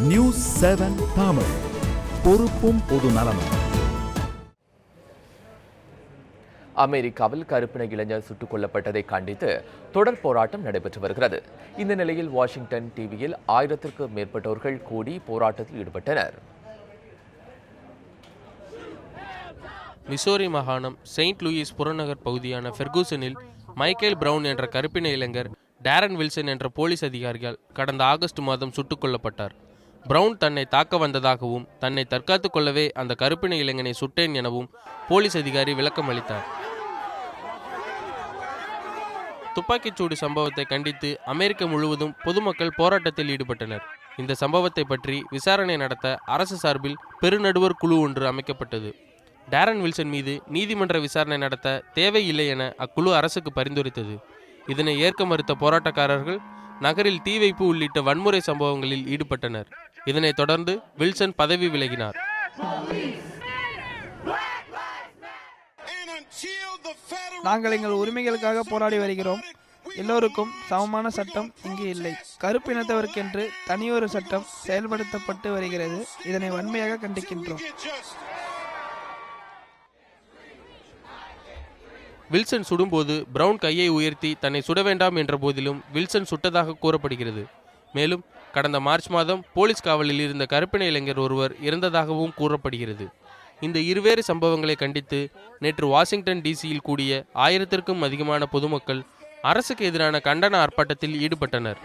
News 7 Tamil, பொறுப்பும் பொது நலமும். அமெரிக்காவில் கருப்பின இளைஞர் சுட்டுக் கொல்லப்பட்டதை கண்டித்து தொடர் போராட்டம் நடைபெற்று வருகிறது. இந்த நிலையில் வாஷிங்டன் டிவியில் 1000க்கும் மேற்பட்டவர்கள் கூடி போராட்டத்தில் ஈடுபட்டனர். மிசோரி மாகாணம் செயின்ட் லூயிஸ் புறநகர் பகுதியான ஃபெர்கூசனில் மைக்கேல் பிரவுன் என்ற கருப்பின இளைஞர் டேரன் வில்சன் என்ற போலீஸ் அதிகாரியால் கடந்த ஆகஸ்ட் மாதம் சுட்டுக் கொல்லப்பட்டார். பிரவுன் தன்னை தாக்க வந்ததாகவும் தன்னை தற்காத்துக் கொள்ளவே அந்த கருப்பின இளைஞனை சுட்டேன் எனவும் போலீஸ் அதிகாரி விளக்கம் அளித்தார். துப்பாக்கிச்சூடு சம்பவத்தை கண்டித்து அமெரிக்கா முழுவதும் பொதுமக்கள் போராட்டத்தில் ஈடுபட்டனர். இந்த சம்பவத்தை பற்றி விசாரணை நடத்த அரசு சார்பில் பெருநடுவர் குழு ஒன்று அமைக்கப்பட்டது. டேரன் வில்சன் மீது நீதிமன்ற விசாரணை நடத்த தேவையில்லை என அக்குழு அரசுக்கு பரிந்துரைத்தது. இதனை ஏற்க மறுத்த போராட்டக்காரர்கள் நகரில் தீ வைப்பு உள்ளிட்ட வன்முறை சம்பவங்களில் ஈடுபட்டனர். இதனைத் தொடர்ந்து வில்சன் பதவி விலகினார். நாங்கள் எங்கள் உரிமைகளுக்காக போராடி வருகிறோம். எல்லோருக்கும் சமமான சட்டம் இங்கு இல்லை. கருப்பினத்தவருக்கென்று தனியொரு சட்டம் செயல்படுத்தப்பட்டு வருகிறது. இதனை வன்மையாக கண்டிக்கின்றோம். வில்சன் சுடும்போது பிரவுன் கையை உயர்த்தி தன்னை சுட வேண்டாம் என்ற போதிலும் வில்சன் சுட்டதாக கூறப்படுகிறது. மேலும் கடந்த மார்ச் மாதம் போலீஸ் காவலில் இருந்த கருப்பின இளைஞர் ஒருவர் இறந்ததாகவும் கூறப்படுகிறது. இந்த இருவேறு சம்பவங்களை கண்டித்து நேற்று வாஷிங்டன் டிசியில் கூடிய 1000க்கும் அதிகமான பொதுமக்கள் அரசுக்கு எதிரான கண்டன ஆர்ப்பாட்டத்தில் ஈடுபட்டனர்.